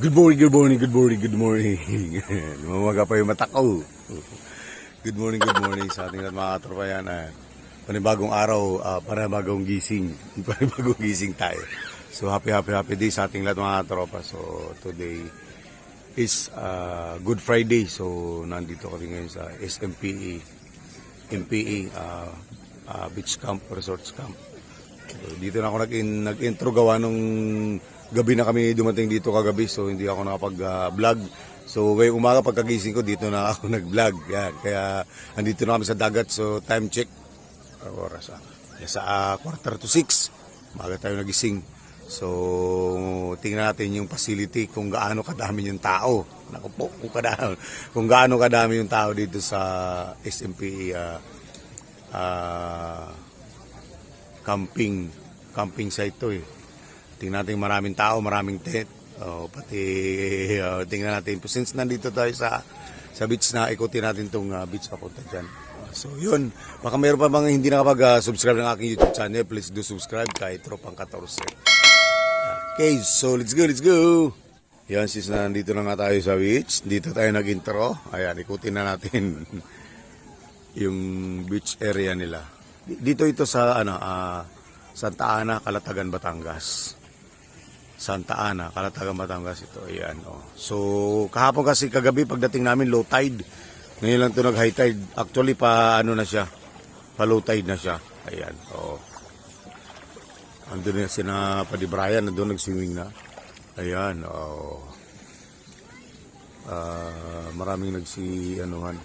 Good morning, good morning, good morning, good morning. Lumamaga pa yung mata ko. Good morning sa ating mga katropa yan. Panibagong araw, panibagong gising. Panibagong gising tayo. So happy day sa ating lahat mga katropa. So today is Good Friday. So nandito kami ngayon sa MPE Beach Camp, Resorts Camp. So, dito na ako nag-intro gawa nung gabi na kami dumating dito kagabi, so hindi ako nakapag-vlog. So ngayong umaga pagkagising ko, dito na ako nag-vlog. Yan. Kaya andito na kami sa dagat, so time check. Oras sa 5:45, umaga tayo nagising. So tingnan natin yung facility kung gaano kadami yung tao. Naku po, kung gaano kadami yung tao dito sa SMP camping site to eh. Tingnan natin maraming tao, maraming tent. Tingnan natin. Since nandito tayo sa beach na, ikutin natin itong beach papunta dyan. So yun, baka mayroon pa mga hindi nakapag-subscribe ng aking YouTube channel. Please do subscribe kay Tropang 14. Okay, so let's go. Yan, since nandito na nga tayo sa beach, dito tayo nag-intro. Ayan, ikutin na natin yung beach area nila. Dito ito sa Santa Ana, Calatagan, Batangas. Santa Ana, Calatagan, Batangas ito. Ayan, oh. So, kahapon kasi kagabi pagdating namin low tide. Ngayon lang ito nag-high tide. Actually, pa low tide na siya. Ayan, oh. Andun na sina Paddy Brian, nandun nag-swimming na. Ayan, oh. Maraming anuhan.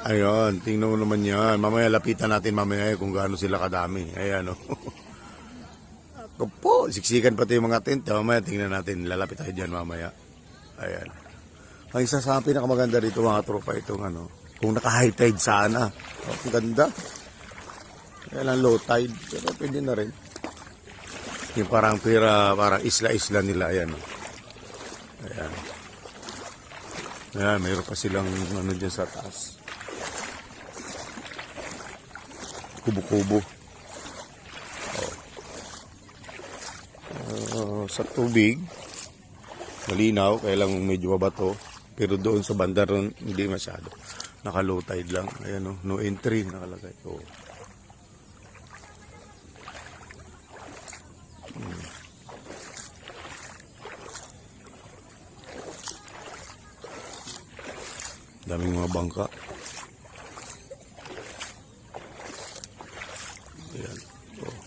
Ayun, tingnan mo naman yan. Mamaya lapitan natin mamaya kung gaano sila kadami. Ayan, oh. Ako po, siksikan pati yung mga tent. Mamaya tingnan natin, lalapit tayo dyan mamaya. Ayan. Ang isa sa pinakamaganda dito mga tropa itong kung naka-high tide sana. Oh, ang ganda. Kaya lang low tide, pero pwede na rin. Yung parang isla-isla nila. Ayan, oh. Ayan. Ayan, mayroon pa silang dyan sa taas. Kubo-kubo. Sa tubig, malinaw, kaya lang medyo mabato. Pero doon sa banda ron, hindi masyado. Naka-low tide lang. Ayan, no entry nakalagay. Oh. Daming mga bangka. Ayan. Oh.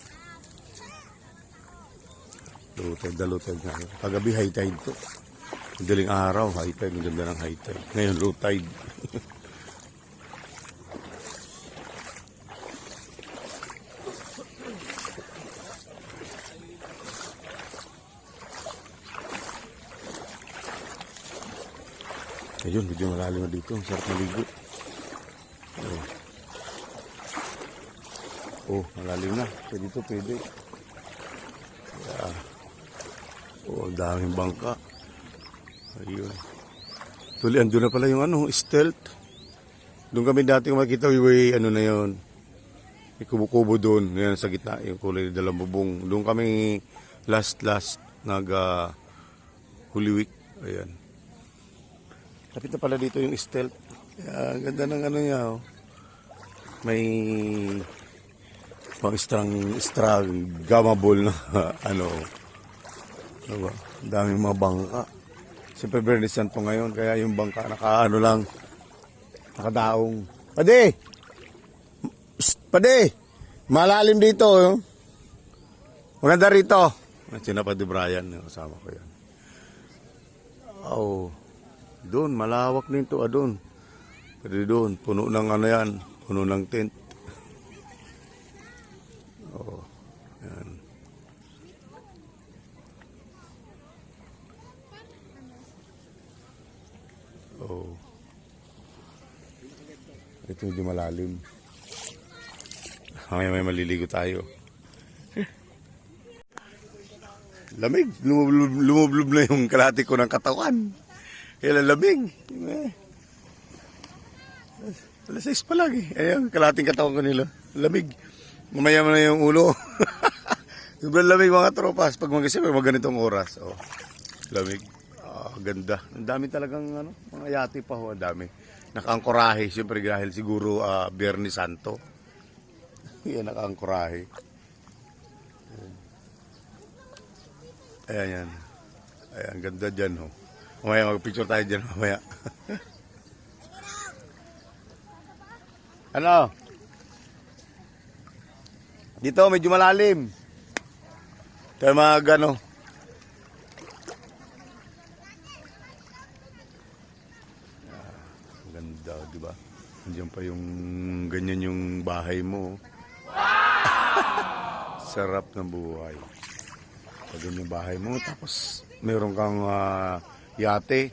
Low tide nga. Kagabi high tide to. Madaling araw, high tide. Ang ganda ng high tide. Ngayon low tide. Ayun, medyo malalim na dito. Sarap maligo. Oh, malalim na. Dito pwede. Yeah. Oh, daming bangka. Ayun. Tuloy, andun na pala yung stealth. Doon kami dati makikita, na yun. May kubo-kubo doon. Yan sa gitna, yung kulay dalang bubong. Doon kami last Holy Week. Ayan. Kapit na pala dito yung stealth. Ang ganda ng niya, oh. May pang Instagrammable na diba? Daming mga bangka. Siyempre Bernie Santo ngayon, kaya yung bangka nakadaong. Pade! Malalim dito, oh. Maganda rito. Sina Paddy Brian, kasama ko yan. Oh. Doon, malawak nito, doon. Pwede doon, puno ng yan, puno ng tent. Oh, yan. Oh. Ito medyo malalim. May maliligo tayo. Lamig, lumublob na yung kalahati ko ng katawan. Kaya lamig. Alas 6 pa lang eh. Ayan, kalating katawan ko nila. Lamig. Mamaya mo na yung ulo. Sobrang lamig mga tropas. Pag magising, mag ganitong oras. Oh. Lamig. Ganda. Ang dami talagang ano, mga yate pa ho, ang dami. Nakaangkorahe, siyempre dahil siguro Biyernes Santo. Yan, nakaangkorahe. Ayan, yan. Ayan, ganda dyan ho. Mamaya mag-picture tayo dyan mamaya. Ano? Dito, medyo malalim. Tayo mga gano. Ganda, di ba? Nandiyan pa yung ganyan yung bahay mo. Sarap ng buhay. Pag ganyan yung bahay mo, tapos meron kang yate.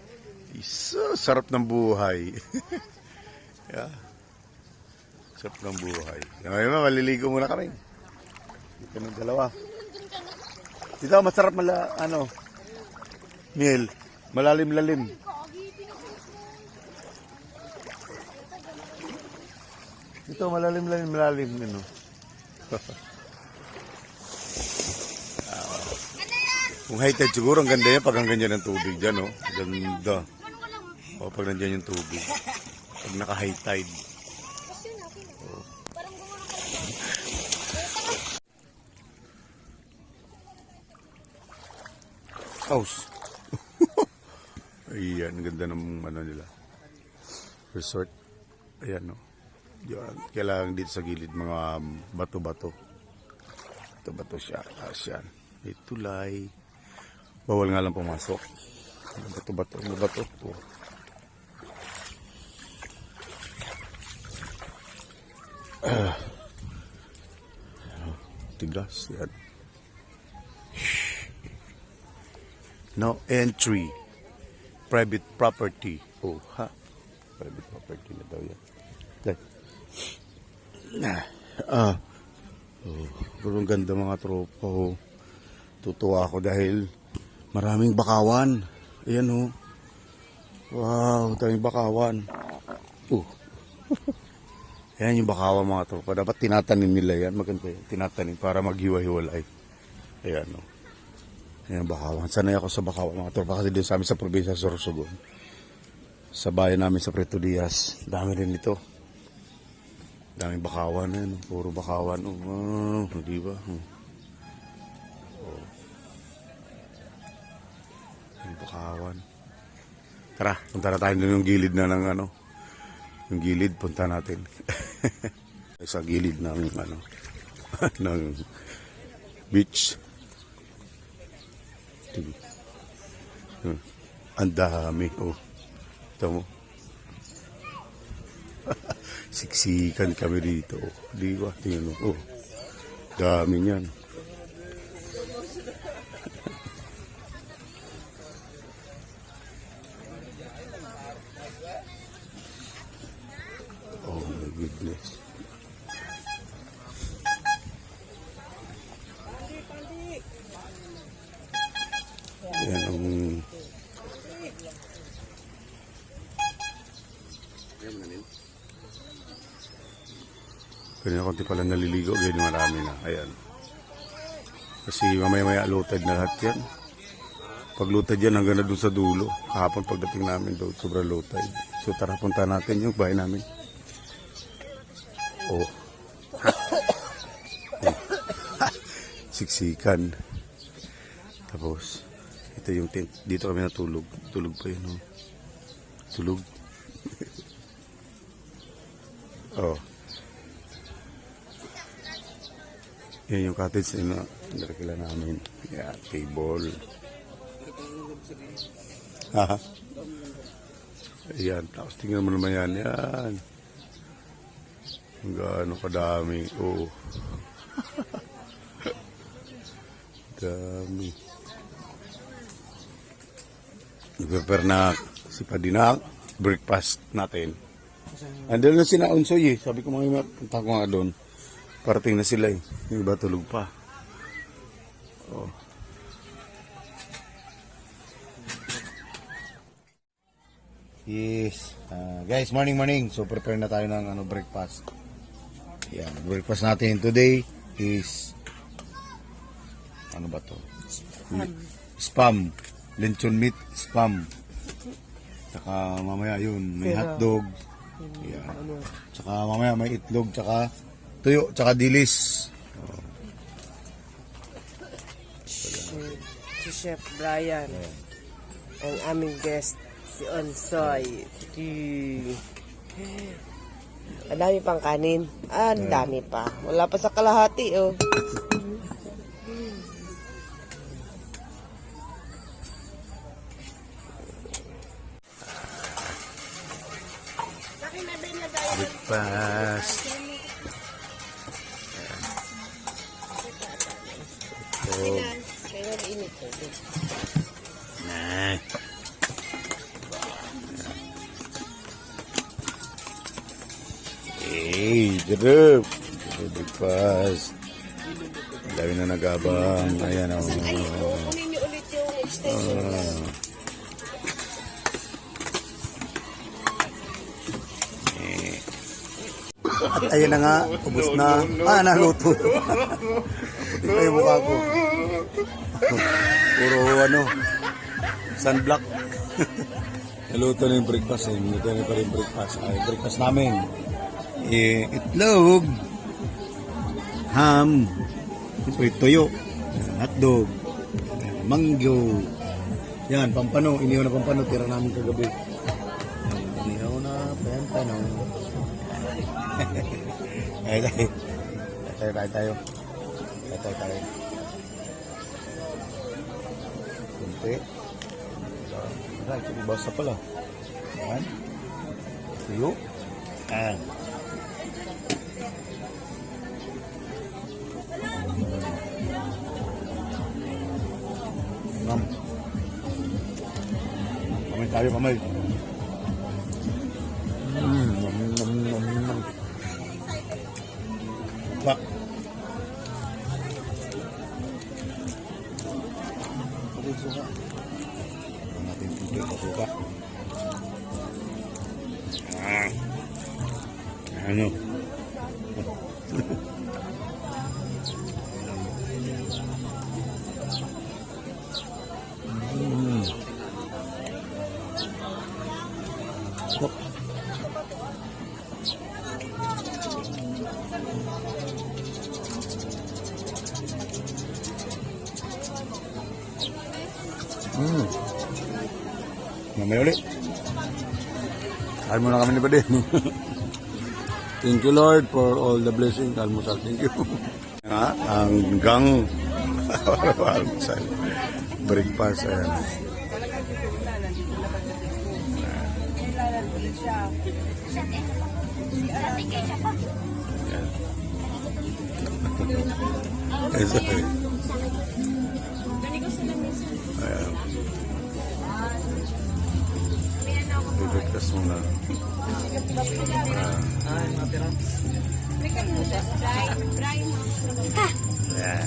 Sarap ng buhay. Yeah. Sarap ng buhay. Ngayon, maliligo muna kami. Dito ng dalawa. Dito, masarap Miel. Malalim-lalim. Dito, malalim. Ano. Kung high tide siguro, ang ganda yan pag ang ganyan ng tubig dyan, oh. Ganda. O, pag nandiyan yung tubig. Pag naka-high tide. House. Ayan, ganda ng nila. Resort. Ayan, no. Diyan, kailangan dito sa gilid mga bato-bato. Bato-bato siya. Yan. May tulay. Bawal nga lang pumasok. Bato-bato. Oh. Tigas. Yan. No entry. Private property. Oh, ha? Private property na daw yan. Pero ang ganda mga tropa. Oh. Tutuwa ako dahil maraming bakawan. Ayan oh. Wow, daming bakawan. Ayan yung bakawan mga tropa. Dapat tinatanim nila yan. Maganda yan. Tinatanim para maghiwa-hiwalay. Ayan oh. Ayan bakawan. Sanay ako sa bakawan mga tropa. Kasi din sa amin sa probinsya Sorsogon. Sa bayan namin sa Preto Diaz. Dami rin ito. Daming bakawan na yun. Puro bakawan. Di ba? Yung bakawan. Tara, punta na tayo doon yung gilid na ng yung gilid, punta natin. Sa gilid ng ng beach. Ang dami. Oh. Ito mo. Siksikan kami dito. Di ba? Tingnan mo. Oh. Dami niyan. Oh my goodness. Yan ang ganyan konti pala naliligo, ganyan marami na. Ayan. Kasi mamaya-maya lutad na lahat yan. Pag lutad yan, hanggang na doon sa dulo. Kahapon pagdating namin doon, sobrang lutad. So tara, punta natin yung bahay namin. Oh. Siksikan. Tapos, ito yung tent. Dito kami natulog. Tulog pa yun, oh. Tulog. Oh. Yan yung cottage na nakikila namin. Yan, table. Ha? Ayan, tapos tingnan mo naman yan. Yan. Ang gaano kadami. Oo. Dami. Nag-prepare na si Padinak. Breakfast natin. Andun na sina Unsoy eh. Sabi ko mga punta ko nga doon. Parating na sila eh. Yung iba tulog pa. Oh. Yes. Guys, morning. So prepare na tayo ng breakfast. Yan, breakfast natin today is ano ba to? Spam. lechon meat spam. Tsaka mamaya yun, may hotdog. Yan. Tsaka mamaya may itlog, tsaka tuyo, tsaka dilis. Si Chef Brian. Ang aming guest, si Onsoy. Ang dami pang kanin. Ang dami pa. Wala pa sa kalahati, oh. Breakfast. Ito. Kaya init ko. Nah. Jeruk. Breakfast. Dami na nagabang. Ayan o. Kunin niyo ulit yung extension. At ayun na nga, ubos na. Naluto. Puti pa yung mukha ko. Puro sunblock. Naluto na yung breakfast. Naluto na pa rin breakfast. Breakfast namin. Itlog. Ham. Tuyo. Hotdog. Mango. Yan, pampano. Inihaw na pampano. Tira namin kagabi. Inihaw na pampano. Tayo. Kunti. Ito yung basa pala. Yan. Tuyo. Yan. Kamay. Pak. Natin tubig sa suka. Ano? Mamaya ulit. Kain muna kami ni Bade. Thank you Lord for all the blessings. Almusal, thank you. Ang gang. Almusal. Breakfast. Ayan. Ayan. Breakfast muna. Yeah.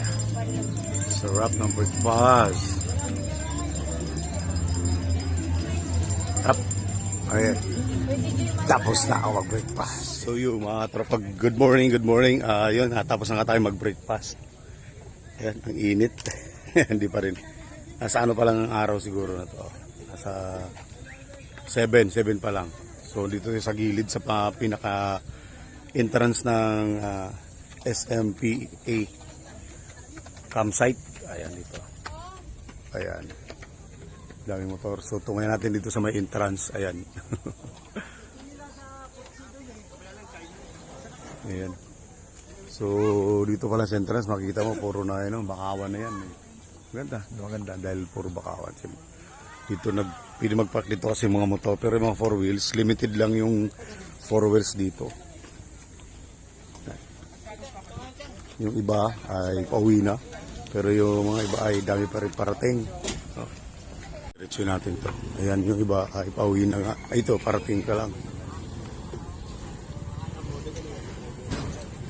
Sarap ng breakfast. Up. Ayan. Tapos na ako mag-breakfast. So yun mga tropag, good morning. Yun, tapos na nga tayo mag-breakfast. Ayan, ang init. Hindi pa rin. Nasa ano pa lang ang araw siguro na to. Nasa 7 pa lang. So dito sa gilid sa pinaka entrance ng SMPA campsite. Ayan dito. Ayan. Daming motor. So tungayan natin dito sa may entrance. Ayan. Ayan. So dito pala sa entrance makikita mo puro na yun, bakawan na yan. Maganda dahil puro bakawan. Dito pwede mag-park dito kasi mga motor, pero yung mga 4 wheels, limited lang yung 4 wheels dito. Yung iba ay pauwi na, pero yung mga iba ay dami pa rin parating. So, diretso natin to. Ayan, yung iba ay pauwi na nga. Ito, parating ka lang.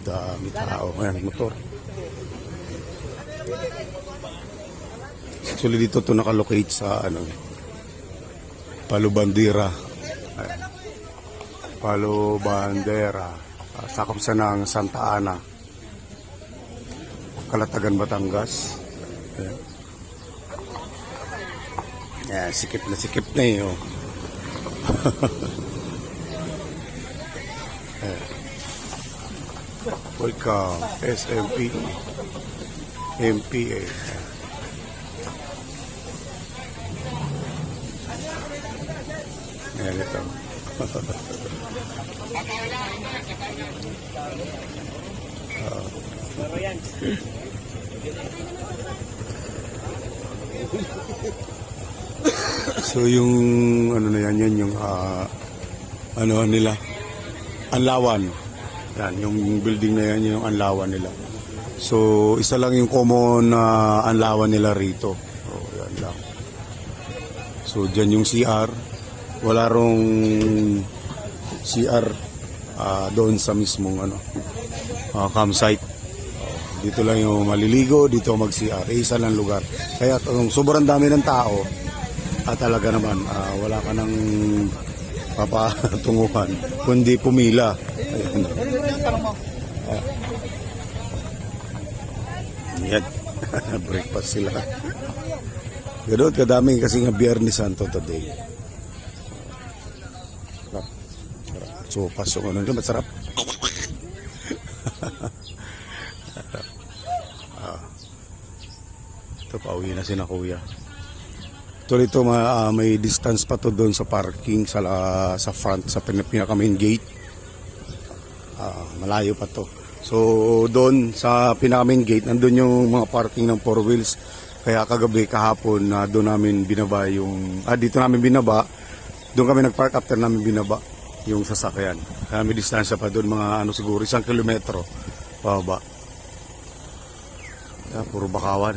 Dami tao. Ayan, motor. Actually, dito to nakalocate sa Palo Bandera. Palo Bandera. Sakop sa ng Santa Ana. Kalatagan, Batangas. Ayan. Yan, sikip na eh. Oh. Welcome, SMP, MPA. Ayan ito. So yung ano na yan yung ano nila, Anlawan. Yan, yung building na yan, yung Anlawan nila. So, isa lang yung common na Anlawan nila rito. So, yan lang. So, dyan yung CR. Wala rong CR doon sa mismong campsite. Dito lang yung maliligo, dito mag-CR. Isa lang lugar. Kaya kung sobrang dami ng tao, talaga naman, wala ka nang papatunguhan, kundi pumila. Ayan. Yan. Breakfast sila. Ganoon kadami kasi nga Biyernes Santo today. So, pasok ano nila, masarap. Ito, pauwi na si na kuya. Ito may distance pa to doon sa parking sa front, sa pinaka main gate. Malayo pa to. So doon sa pinaka main gate, nandun yung mga parking ng 4 wheels. Kaya kagabi kahapon doon namin binaba yung dito namin binaba. Doon kami nagpark after namin binaba yung sasakyan. Kaya may distansya pa doon, mga siguro 1 kilometro pababa. Puro bakawan.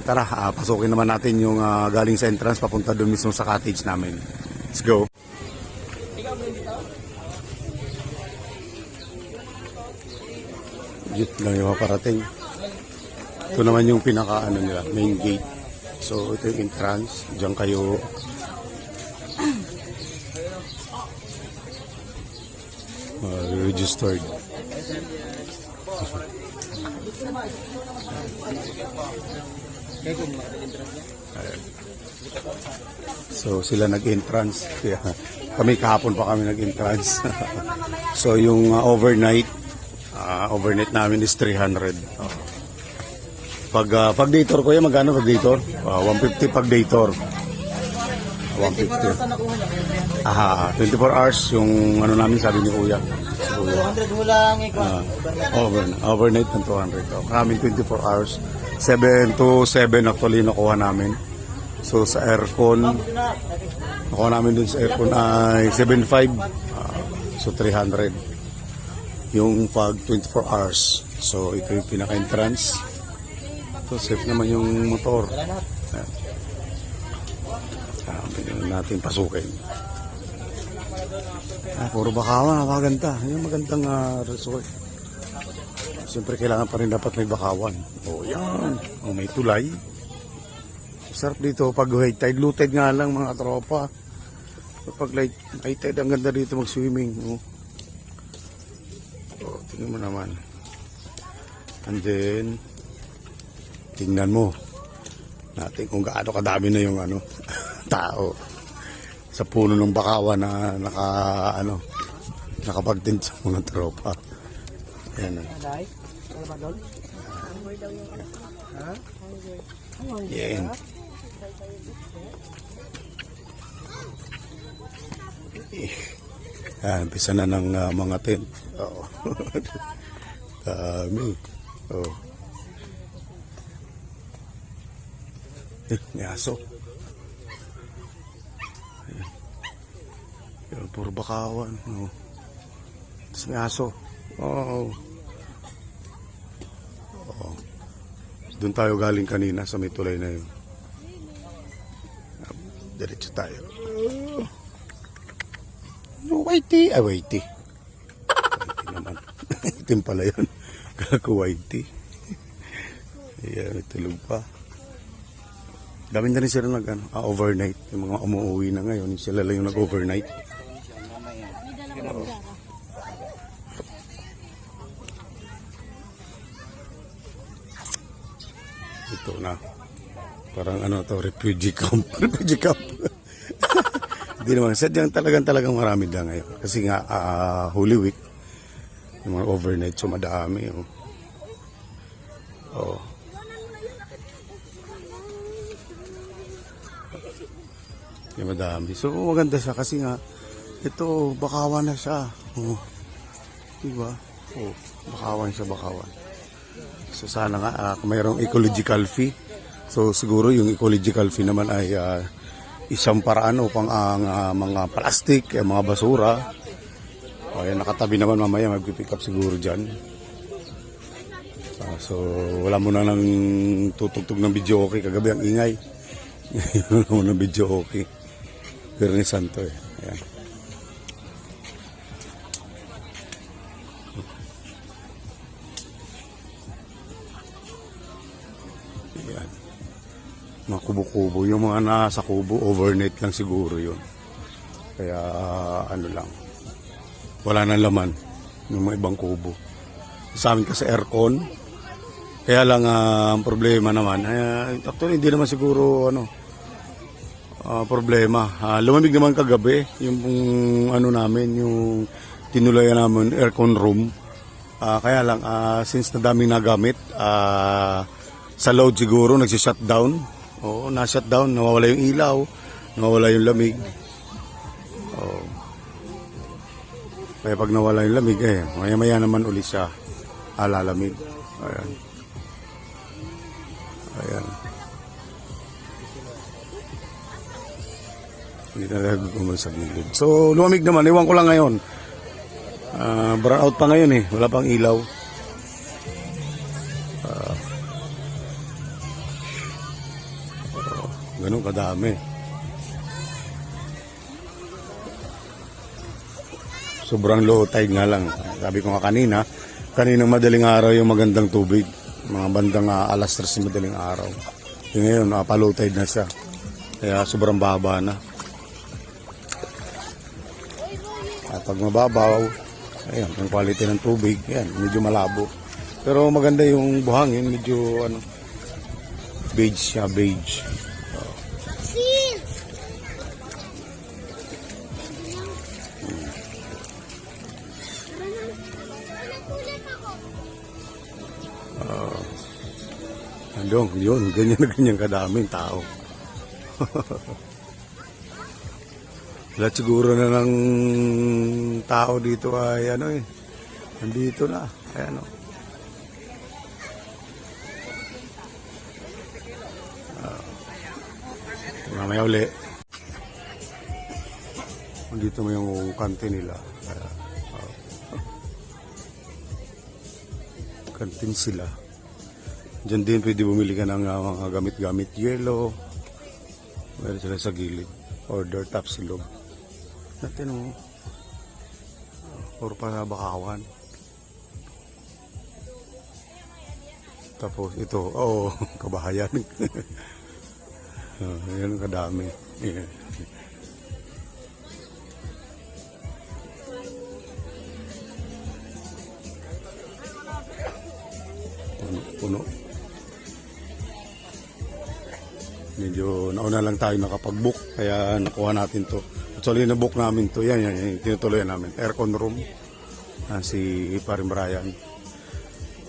Tara, pasukin naman natin yung galing sa entrance papunta doon mismo sa cottage namin. Let's go. Dito lang yung parating. Ito naman yung pinaka nila, main gate. So ito yung entrance. Diyan kayo registered. So sila nag-entrance. Kaya kami kahapon pa kami nag-entrance. So yung overnight namin is 300. Pag day tour ko yan, magkano pag day tour? 150 pag day tour. 150. 24 hours yung ano namin, sabi ni Kuya. 200 mo lang ikaw. Overnight ng 200. Kami 24 hours. 7 to 7 actually nakuha namin. So sa aircon, nakuha namin dun sa aircon ay 7.5. So 300. Yung pag 24 hours. So ito yung pinaka-entrance. So safe naman yung motor. Pwede natin pasukin. Puro bakawan, maganda. Yung magandang resort. Siyempre kailangan pa rin dapat may bakawan. Yan. May tulay. Sarap dito pag high tide. Low tide nga lang mga tropa. Pag high tide, ang ganda dito mag-swimming. Tingnan mo naman. And then, tingnan mo natin kung gaano kadami na yung tao sa puno ng bakawan na nakapagtint sa mga tropa. Ayan. Yan. Umpisa na ng mga tent. Dami. May aso. Ayan. Puro bakawan. Tapos may aso. Doon tayo galing kanina sa may tulay na yun. Diretso tayo. Whitey. Whitey. Whitey naman. Itim pala yun. Kala ko whitey. Ayan, may tulog pa. Dami na rin sila overnight. Yung mga umuwi na ngayon, sila lang yung nag-overnight. Ito na. Parang ano to, refugee camp. Refugee camp. Hindi naman. Sadyang talagang marami na ngayon. Kasi nga, Holy Week, yung mga overnight, so madami. Oh. Oh. Yung madami. So, maganda siya kasi nga, ito, bakawan na siya. Oh. Diba? Oh, bakawan siya, bakawan. So, sana nga, kung mayroong ecological fee, so siguro yung ecological fee naman ay isang paraan upang ang mga plastic, mga basura, ayan, nakatabi naman mamaya, mag-pick up siguro dyan. So, wala mo na nang tutugtog ng video okay. Kagabi ang ingay. Wala mo ng video okay. Pero ni Santo eh. Ayan. Ayan. Mga kubo-kubo. Yung mga nasa kubo, overnight lang siguro yun. Kaya ano lang. Wala nang laman. Yung mga ibang kubo. Sa amin kasi aircon. Kaya lang ang problema naman. Actually hindi naman siguro problema. Lumamig naman kagabi yung ano namin, yung tinulayan namin aircon room. Kaya lang since na daming nagamit, sa load siguro nagsi-shutdown. Oo, na-shutdown, nawawala yung ilaw, nawawala yung lamig. Oo. Kaya pag nawala yung lamig maya-maya naman ulit siya lalamig. Ayan. Ayan. Hindi na nagagawin sa gilid. So, lumamig naman. Iwan ko lang ngayon. Brown out pa ngayon eh. Wala pang ilaw. Ganun kadami. Sobrang low tide nga lang. Sabi ko nga kaninang madaling araw yung magandang tubig. Mga bandang alas 3 madaling araw. Yung ngayon, pa-low tide na siya. Kaya sobrang baba na. At pag mababaw, ayan, yung quality ng tubig, ayan, medyo malabo. Pero maganda yung buhangin, medyo beige siya, beige. Yun, ganyan na ganyan kadaming tao. Lahat siguro na ng tao dito ay nandito na. Ayan mamaya uli. Dito mo yung kantin nila. Kantin sila. Diyan din pwede bumili ka ng mga gamit-gamit, yelo. Meron sila sa gilid. Order top silog. Natin mo. Or pa bakawan. Tapos ito, kabahayan. Yan ang kadami. Yeah. Puno. Medyo nauna lang tayo nakapag-book kaya nakuha natin to. Actually na-book namin to. Yan, tinutuloy namin. Aircon room. Si Paring Brian.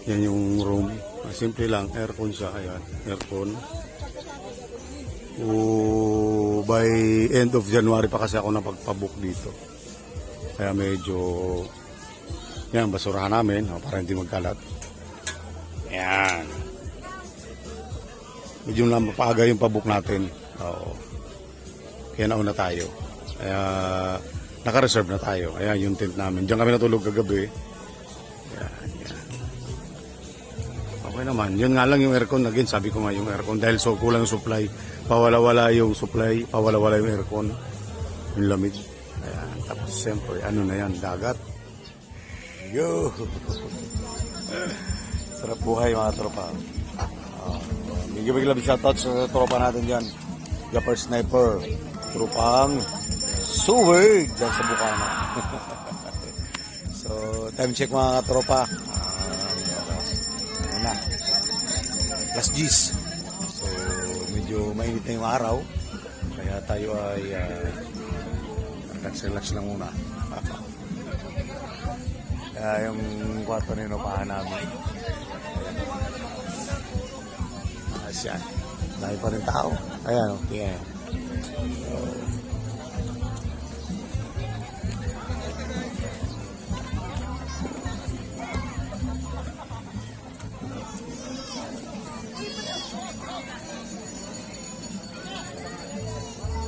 Yan yung room. Simple lang, aircon siya. Ayan, aircon. By end of January pa kasi ako napagpabook dito. Kaya medyo yan, basurahan namin para hindi magkalat. Yan. Medyo lang mapaaga yung pabook natin. Oo. Kaya nauna tayo. Kaya naka-reserve na tayo. Kaya yung tent namin. Diyan kami natulog kagabi. Yan. Okay naman. Yun nga lang yung aircon. Again, sabi ko nga yung aircon. Dahil kulang yung supply. Pawala-wala yung supply. Pawala-wala yung aircon. Yung lamig. Ayan. Tapos siyempre, ano na yan? Dagat. Yo! Sarap buhay mga tropa. Bigyan labis shoutout sa tropa natin dyan. Gapper Sniper. Tropang Suwig dyan sa Bukana. So, time check mga tropa. Alas 10. So, medyo medyo mainit na yung araw. Kaya tayo ay relax lang muna. Kaya yung kwarto na inupahan namin. Yan. Dahil pa rin tao. Ayan, tingnan.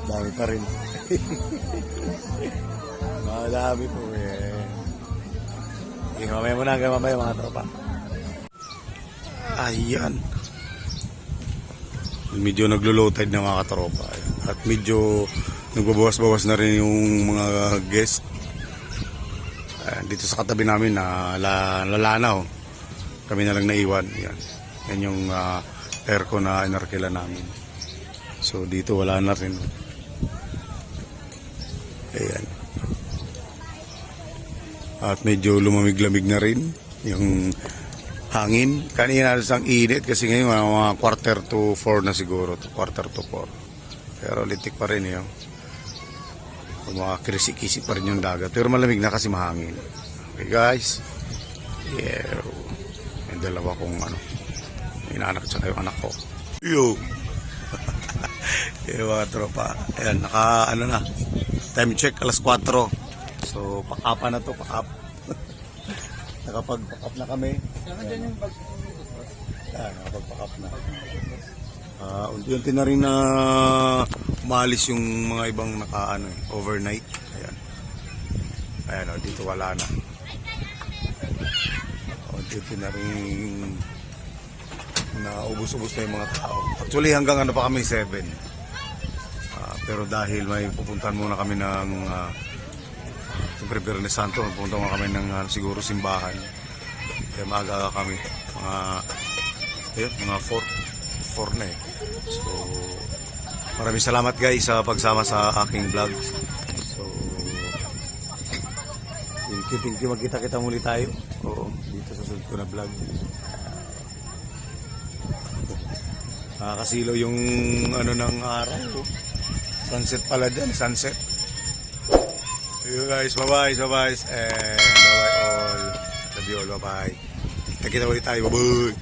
Dami pa rin. Madami po eh. Okay, mamaya muna hanggang mamaya mga tropa. Ayan. Medyo naglo-low tide na mga katropa. At medyo nagbabawas-bawas na rin yung mga guest. Dito sa katabi namin na lalanaw. Kami na lang naiwan. Yan, yan yung aircon na inarkila namin. So dito wala na rin. Ayan. At medyo lumamig-lamig na rin yung hangin. Kanina ang init kasi ngayon mga quarter to 4 na siguro. Quarter to 4. Pero litik pa rin yun. Mga kirisi-kisi pa rin yung dagat. Pero malamig na kasi mahangin. Okay guys. Yeah. May dalawa kong inaanak tsaka yung anak ko. Yo. Yung mga tropa. Ayan, na. Time check, alas 4. So, pakapa na to, pakap. Nakapag-pakap na kami. Nakapag-pakap na. Unti-unti na rin na umalis yung mga ibang overnight. Ayan. Ayan, dito wala na. Unti-unti na rin na ubus-ubus na yung mga tao. Actually, hanggang pa kami 7. Pero dahil may pupuntahan muna kami ng siyempre Biyernes Santo, pupunta muna kami ng siguro simbahan. Kaya maaga kami. Mga 4 na eh. So, maraming salamat guys sa pagsama sa aking vlog. So, thank you. Magkita-kita muli tayo. Oo, dito sa sunod ko na vlog. Nakakasilaw yung ng araw. Sunset pala dyan, sunset. See you guys, bye-bye, and bye-bye all. Love you all, bye-bye. Kita ulit tayo, bye-bye.